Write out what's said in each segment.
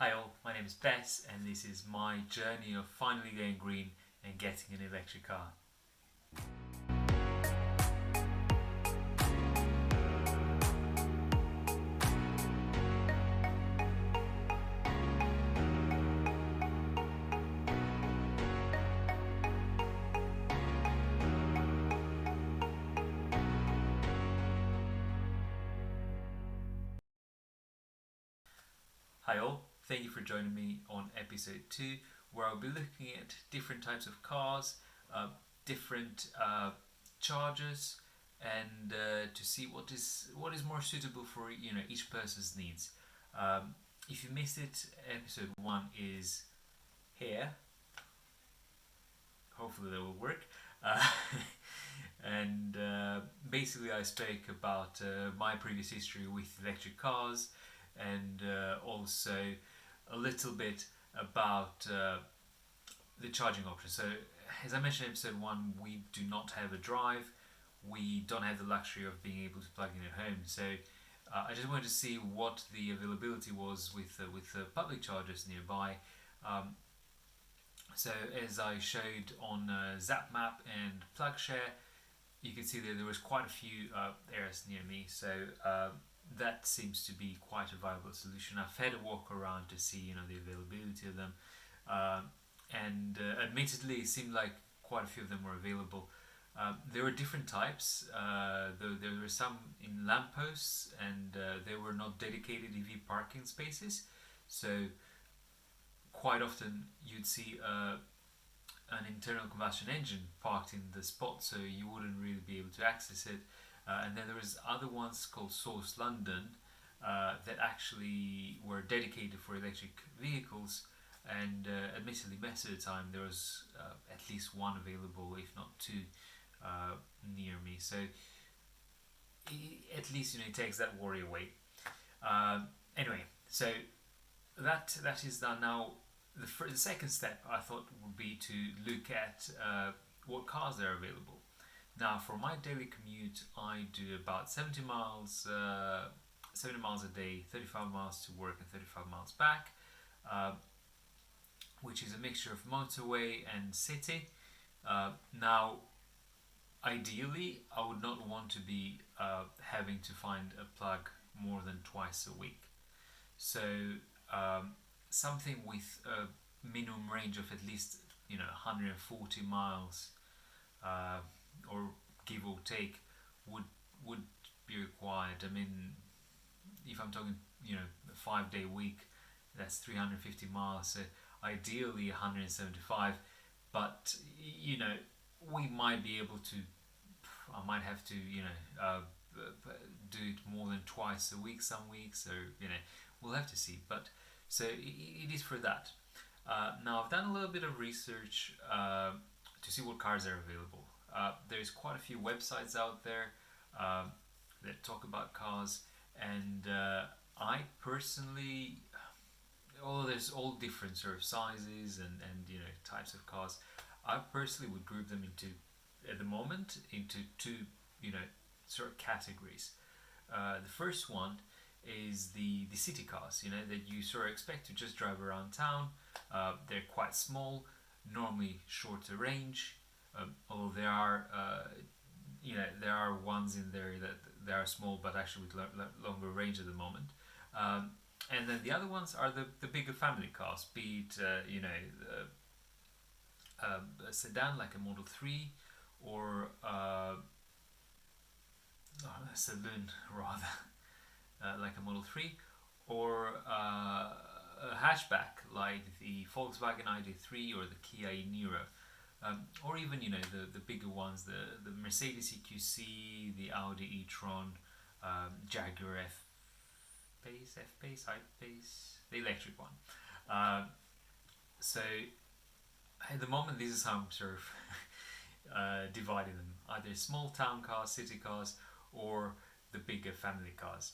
Hi all, my name is Bess and this is my journey of finally going green and getting an electric car. Hi all, thank you for joining me on episode 2 where I'll be looking at different types of cars, different chargers, and to see what is more suitable for each person's needs. If you missed it, episode 1 is here. Hopefully that will work. Uh, and basically I spoke about my previous history with electric cars and also a little bit about the charging option. So as I mentioned in episode 1, we do not have a drive, we don't have the luxury of being able to plug in at home, so I just wanted to see what the availability was with public chargers nearby. So as I showed on zapmap and plugshare, you can see that there was quite a few areas near me, so that seems to be quite a viable solution. I've had a walk around to see the availability of them, and admittedly it seemed like quite a few of them were available. There were different types. There were some in lampposts, and they were not dedicated EV parking spaces, so quite often you'd see an internal combustion engine parked in the spot, so you wouldn't really be able to access it. And then there was other ones called Source London that actually were dedicated for electric vehicles, and admittedly most of the time there was at least one available, if not two, near me, so at least it takes that worry away. Anyway, so that is done. Now the second step I thought would be to look at what cars are available. Now for my daily commute I do about 70 miles a day, 35 miles to work and 35 miles back, which is a mixture of motorway and city. Now ideally I would not want to be having to find a plug more than twice a week, so something with a minimum range of at least 140 miles, or give or take, would be required. I mean, if I'm talking a 5-day week, that's 350 miles, so ideally 175, but we might be able to, I might have to do it more than twice a week some weeks, so we'll have to see. But so it is for that. Now I've done a little bit of research to see what cars are available. There's quite a few websites out there that talk about cars, and I personally, although there's all different sort of sizes and types of cars, I personally would group them into, at the moment, into two sort of categories. The first one is the city cars, that you sort of expect to just drive around town. They're quite small, normally shorter range, although there are ones in there that they are small but actually with longer range at the moment. And then the other ones are the bigger family cars, be it a sedan like a Model 3, or a saloon rather, like a Model 3, or a hatchback like the Volkswagen ID3 or the Kia eNiro, or even the bigger ones, the Mercedes EQC, the Audi e-tron, Jaguar F-Pace, I-Pace, the electric one. So at the moment this is how I'm sort of dividing them, either small town cars, city cars, or the bigger family cars.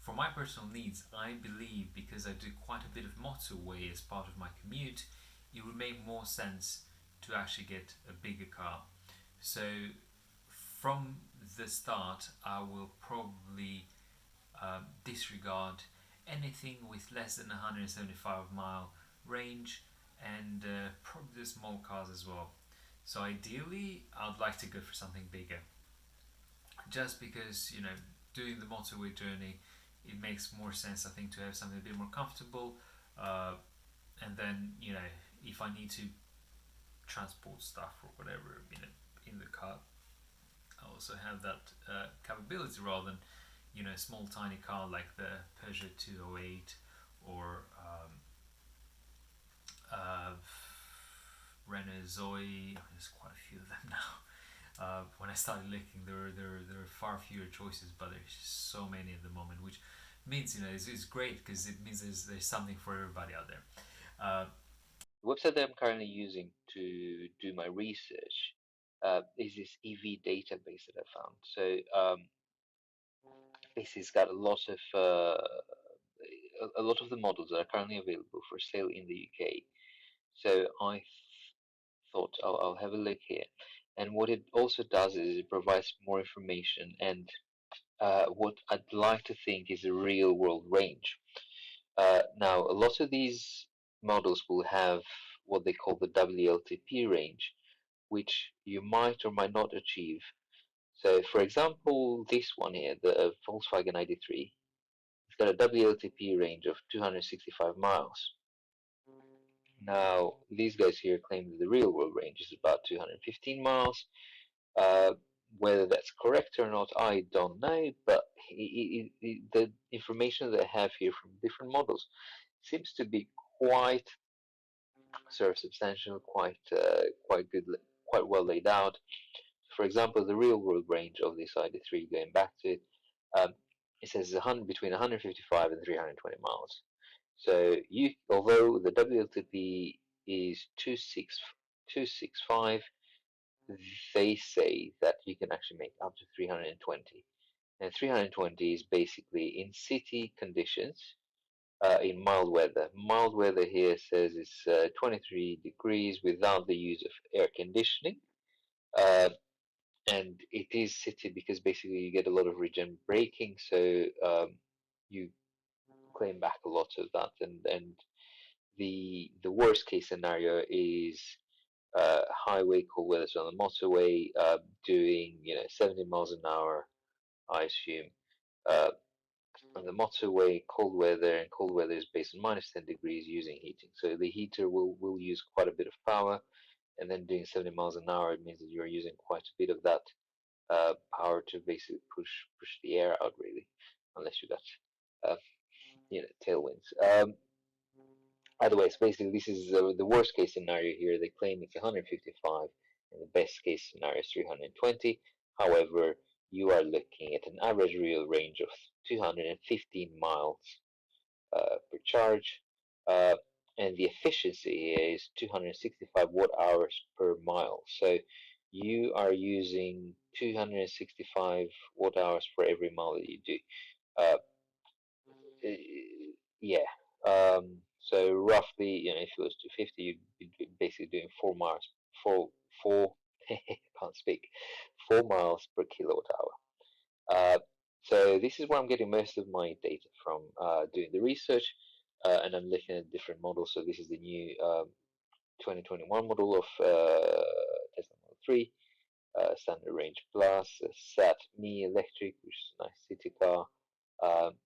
For my personal needs, I believe, because I do quite a bit of motorway as part of my commute, it would make more sense to actually get a bigger car. So from the start I will probably disregard anything with less than 175-mile range, and probably the small cars as well. So ideally, I'd like to go for something bigger, just because doing the motorway journey, it makes more sense, I think, to have something a bit more comfortable. Uh, and then if I need to transport stuff or whatever in the car, I also have that capability, rather than a small tiny car like the Peugeot 208 or uh, Renault Zoe. There's quite a few of them now. When I started looking, there are far fewer choices, but there's just so many at the moment, which means it's great, because it means there's something for everybody out there. The website that I'm currently using to do my research is this EV database that I found. So this has got a lot of the models that are currently available for sale in the UK. So I thought I'll have a look here. And what it also does is it provides more information and what I'd like to think is a real world range. Now, a lot of these models will have what they call the WLTP range, which you might or might not achieve. So, for example, this one here, the Volkswagen ID.3, it's got a WLTP range of 265 miles. Now, these guys here claim that the real world range is about 215 miles. Uh, whether that's correct or not, I don't know, but the information that I have here from different models seems to be quite sort of substantial, quite good, quite well laid out. For example, the real world range of this ID.3, going back to it, um, it says between 155 and 320 miles. So although the WLTP is 265, they say that you can actually make up to 320. And 320 is basically in city conditions, in mild weather. Mild weather here says it's 23 degrees without the use of air conditioning. Uh, and it is city because basically you get a lot of regen braking, so you claim back a lot of that. And the worst case scenario is highway cold weather, so on the motorway, doing 70 miles an hour, I assume. Uh, on the motorway, cold weather, and cold weather is based on minus 10 degrees using heating. So the heater will use quite a bit of power, and then doing 70 miles an hour, it means that you're using quite a bit of that power to basically push the air out, really, unless you got tailwinds. Otherwise, basically, this is the worst case scenario here. They claim it's 155, and the best case scenario is 320. However, you are looking at an average real range of 215 miles per charge, uh, and the efficiency is 265 watt hours per mile. So you are using 265 watt hours for every mile that you do. Uh, yeah. So roughly, if it was 250, you'd be basically doing 4 miles, four, can't speak, 4 miles per kilowatt hour. So this is where I'm getting most of my data from, doing the research, and I'm looking at different models. So this is the new 2021 model of Tesla Model 3, Standard Range Plus, Sat-Me Electric, which is a nice city car. Um,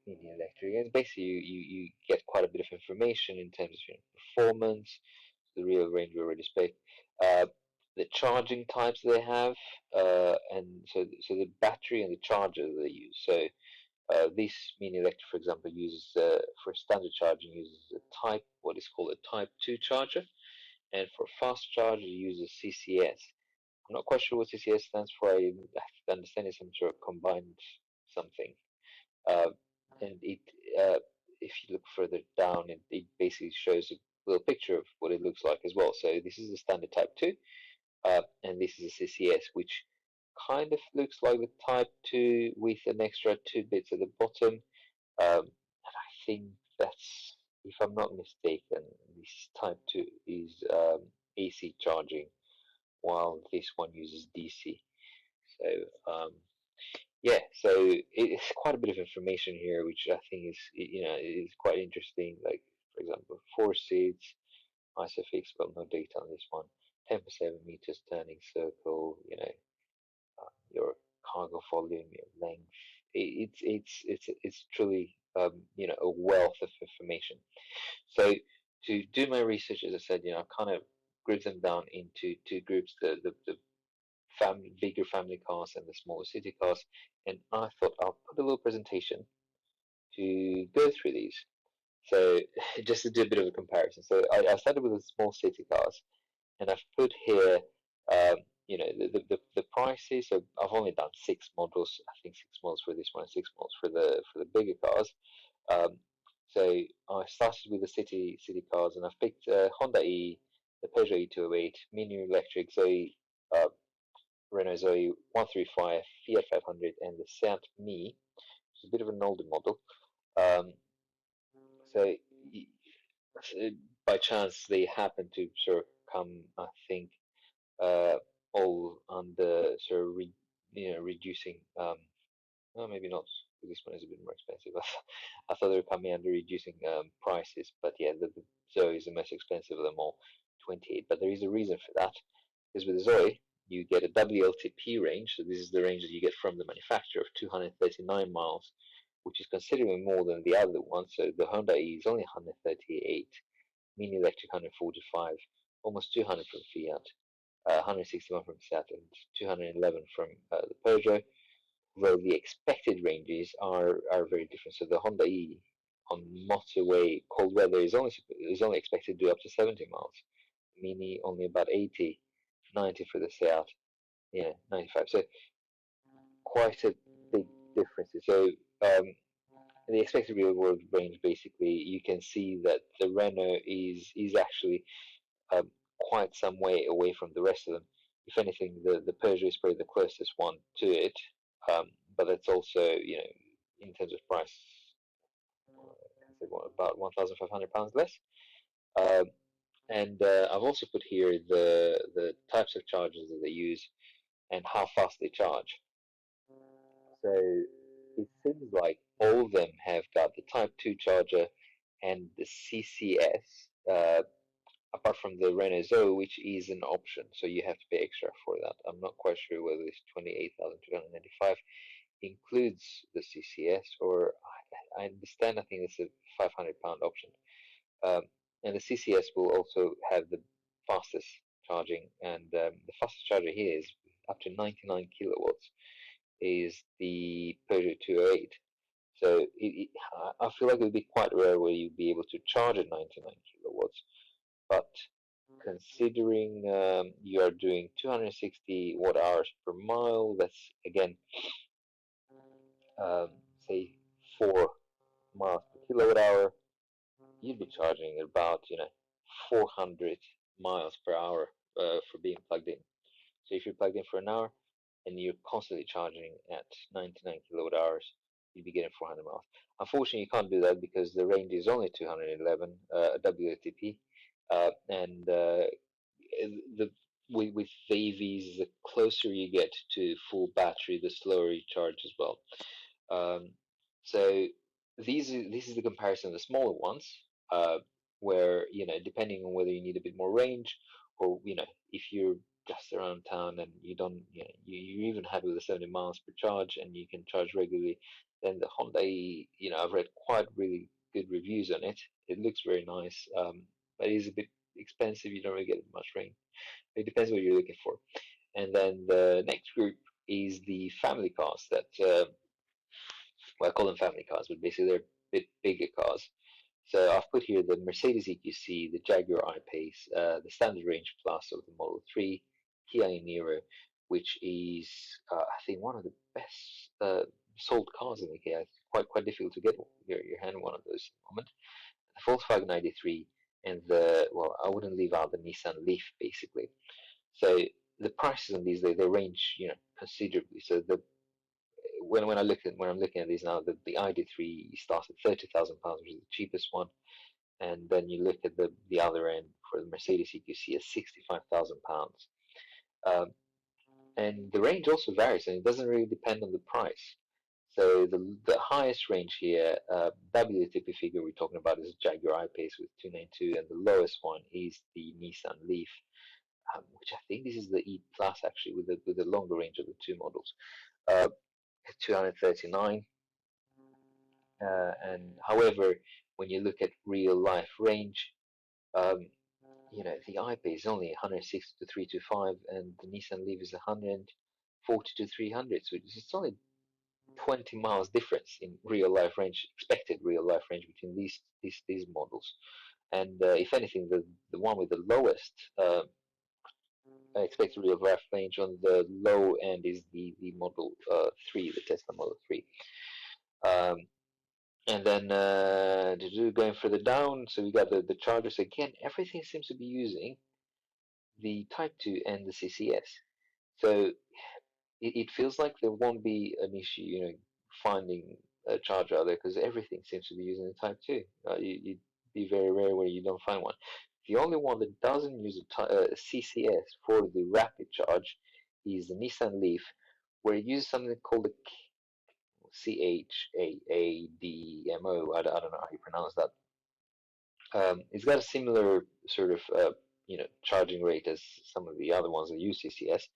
Mini electric. And basically, you get quite a bit of information in terms of performance, the real range we already spoke, uh, the charging types they have, and so the battery and the charger they use. So this mini electric, for example, uses for standard charging uses what is called a Type 2 charger, and for fast charge it uses CCS. I'm not quite sure what CCS stands for. I understand it's some sort of combined something. Uh, and if you look further down, it basically shows a little picture of what it looks like as well. So this is a standard Type 2, and this is a CCS, which kind of looks like the Type 2 with an extra 2 bits at the bottom. And I think that's, if I'm not mistaken, this Type 2 is AC charging, while this one uses DC. So yeah, so it's quite a bit of information here, which I think is quite interesting. Like for example, 4 seats, isofix, well, no data on this one. 10.7 meters turning circle. Your cargo volume, your length. It's truly a wealth of information. So to do my research, as I said, I kind of group them down into two groups: the bigger family cars and the smaller city cars. And I thought I'll put a little presentation to go through these. So just to do a bit of a comparison. So I started with the small city cars, and I've put here, the prices. So I've only done 6 models. I think 6 models for this one, and 6 models for the bigger cars. Um, so I started with the city cars, and I've picked Honda E, the Peugeot E208, Mini Electric Zoe, uh, Renault Zoe 135, Fiat 500, and the Seat Me, which is a bit of an older model. Um, so by chance, they happen to sort of come, I think, uh, all under sort of reducing. Well, maybe not. This one is a bit more expensive. I thought they were coming under reducing prices, but yeah, the Zoe is the most expensive of them all, 28. But there is a reason for that, because with the Zoe you get a WLTP range. So this is the range that you get from the manufacturer of 239 miles, which is considerably more than the other one. So the Honda E is only 138, Mini Electric 145, almost 200 from Fiat, 161 from Seat, and 211 from the Peugeot. Though the expected ranges are very different. So the Honda E on motorway cold weather is only expected to do up to 70 miles. Mini only about 80, 90 for the Seat. Yeah, 95. So quite a big difference. So the expected real world range, basically, you can see that the Renault is actually um, quite some way away from the rest of them. If anything, the Peugeot is probably the closest one to it, but it's also, in terms of price, about £1,500 less. Um, and I've also put here the types of chargers that they use and how fast they charge. So it seems like all of them have got the Type 2 charger and the CCS, apart from the Renault Zoe, which is an option, so you have to pay extra for that. I'm not quite sure whether this 28,295 includes the CCS, or I understand, I think it's a £500 option. Um, and the CCS will also have the fastest charging, and the fastest charger here is up to 99 kilowatts, is the Peugeot 208. So I feel like it would be quite rare where you'd be able to charge at 99 kilowatts, but considering you are doing 260 watt hours per mile, that's again, say 4 miles per kilowatt hour, you'd be charging about 400 miles per hour for being plugged in. So if you're plugged in for an hour and you're constantly charging at 99 kilowatt hours, you'd be getting 400 miles. Unfortunately, you can't do that because the range is only 211 WLTP, and the with the EVs, the closer you get to full battery, the slower you charge as well. Um, so this is the comparison of the smaller ones, uh, where depending on whether you need a bit more range, or if you're just around town and you don't, you're even happy with the 70 miles per charge and you can charge regularly, then the Honda E, I've read quite really good reviews on it. It looks very nice, but it is a bit expensive. You don't really get much range. It depends what you're looking for. And then the next group is the family cars that, well, I call them family cars, but basically they're a bit bigger cars. So I've put here the Mercedes EQC, the Jaguar I-Pace, the Standard Range Plus of the Model 3, Kia eNiro, which is, I think, one of the best sold cars in the UK. It's quite difficult to get your hand on one of those at the moment. The Volkswagen ID.3, and I wouldn't leave out the Nissan Leaf, basically. So the prices on these, they range, considerably. So when I'm looking at these now, the ID.3 starts at £30,000, which is the cheapest one, and then you look at the other end for the Mercedes EQC at £65,000. Um, and the range also varies, and it doesn't really depend on the price. So the highest range here, WLTP figure we're talking about is Jaguar I-Pace with 292, and the lowest one is the Nissan Leaf, which I think this is the E Plus actually, with the longer range of the two models, 239. And however, when you look at real life range, um, the I-Pace is only 160 to 325, and the Nissan Leaf is 140 to 300. So it's only 20 miles difference in real life range, expected real life range between these models. And if anything, the one with the lowest expected real life range on the low end is the Model 3, the Tesla Model 3. Um, and then going further down, so we got the chargers again. Everything seems to be using the Type 2 and the CCS. So it feels like there won't be an issue, finding a charger out there, because everything seems to be using the Type 2. You'd be very rare where you don't find one. The only one that doesn't use a CCS for the rapid charge is the Nissan Leaf, where it uses something called the CHAADMO. I don't know how you pronounce that. It's got a similar sort of charging rate as some of the other ones that use CCS,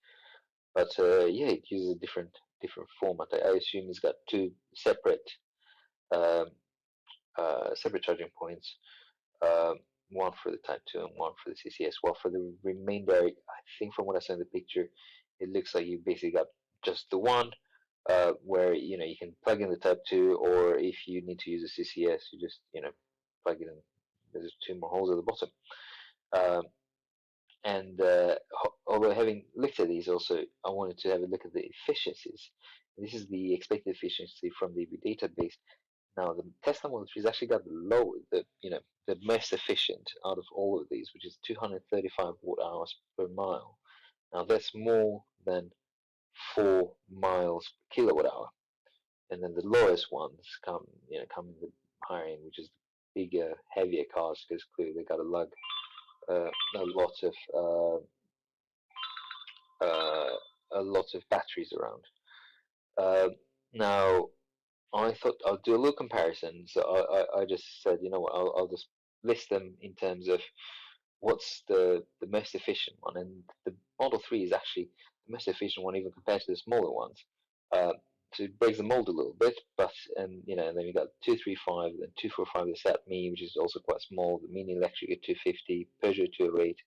but yeah, it uses a different format. I assume it's got two um, separate charging points, um, one for the Type 2 and one for the CCS. Well, for the remainder, I think from what I saw in the picture, it looks like you basically got just the one, where you can plug in the Type 2, or if you need to use a CCS, you just plug it in. There's two more holes at the bottom. Um, and although having looked at these, also I wanted to have a look at the efficiencies. This is the expected efficiency from the database. Now the Tesla Model 3 has actually got the most efficient out of all of these, which is 235 watt hours per mile. Now that's more than 4 miles per kilowatt hour. And then the lowest ones come in the higher end, which is the bigger, heavier cars, because clearly they got to lug a lot of uh, batteries around. Now, I thought I'll do a little comparison. So I just said, what, I'll just list them in terms of what's the most efficient one. And the Model 3 is actually the most efficient one, even compared to the smaller ones. Uh, so it breaks the mold a little bit, but and then we got 235 and 245, the zapmap, which is also quite small, the Mini Electric at 250, Peugeot 208,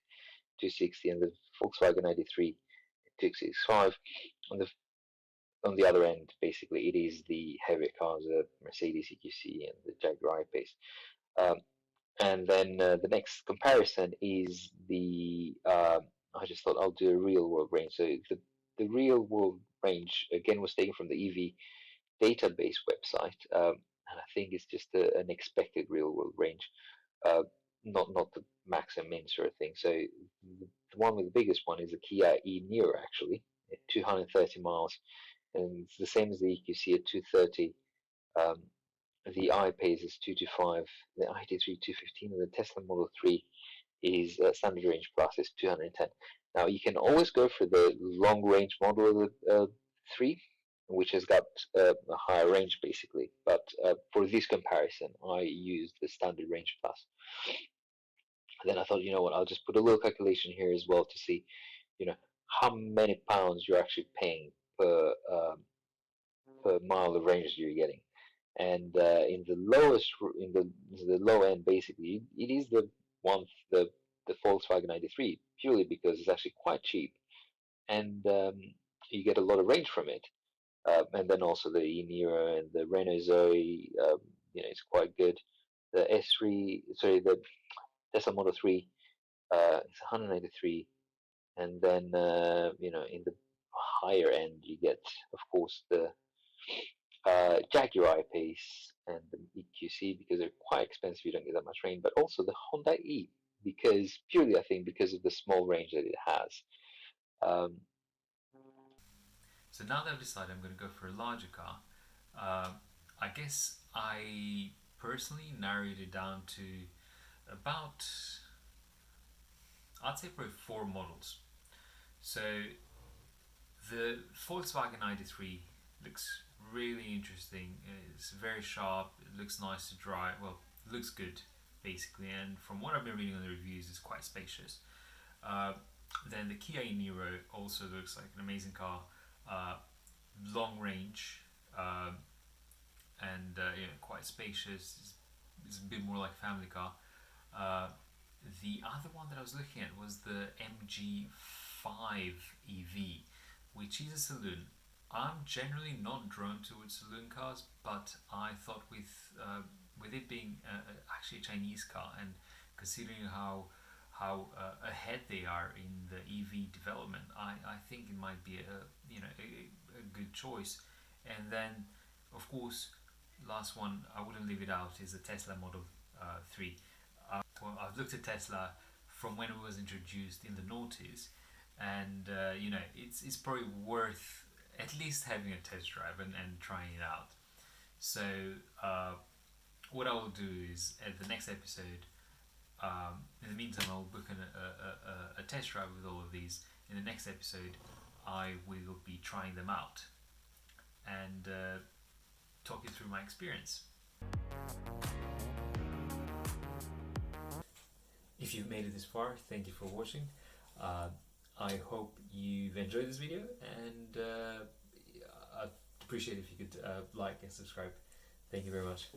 260, and the Volkswagen 93 265. On the other end, basically, it is the heavier cars, the Mercedes EQC and the Jaguar I-Pace. Um, and then the next comparison is I just thought I'll do a real world range. So the real world range, again, was taken from the EV database website. And I think it's just an expected real world range, uh, not the max and min sort of thing. So the one with the biggest one is the Kia eNiro, actually, at 230 miles, and it's the same as the EQC at 230. Um, the I-Pace is 225, the ID3 215, and the Tesla Model 3 is standard range plus is 210. Now you can always go for the long range model of the 3, which has got a higher range basically. But for this comparison, I used the standard range plus. And then I thought, what, I'll just put a little calculation here as well to see, how many pounds you're actually paying per mile of range you're getting. And in the low end, basically, it is the Volkswagen 93, purely because it's actually quite cheap, and you get a lot of range from it. And then also the eNiro and the Renault Zoe, it's quite good. The S3, sorry, the Tesla Model 3, it's 193, and then in the higher end you get, of course, the Jaguar I-Pace and the EQC, because they're quite expensive, you don't get that much range, but also the Honda E, because purely I think because of the small range that it has. Um, So now that I've decided I'm going to go for a larger car, uh, I guess I personally narrowed it down to about, I'd say probably four models. So The Volkswagen ID.3 looks really interesting. It's very sharp. It looks nice to drive. Well, it looks good basically. And from what I've been reading on the reviews, it's quite spacious. Uh, then the Kia eNiro also looks like an amazing car. Long range, and quite spacious. It's a bit more like a family car. Uh, the other one that I was looking at was the MG5 EV, which is a saloon. I'm generally not drawn towards saloon cars, but I thought with it being actually a Chinese car, and considering how ahead they are in the EV development, I think it might be a good choice. And then, of course, last one I wouldn't leave it out is the Tesla Model 3. Well, I've looked at Tesla from when it was introduced in the noughties, and it's probably worth at least having a test drive and trying it out. So what I will do is at the next episode, in the meantime, I'll book a test drive with all of these. In the next episode, I will be trying them out and talk you through my experience. If you've made it this far, thank you for watching. I hope you've enjoyed this video, and I'd appreciate if you could like and subscribe. Thank you very much.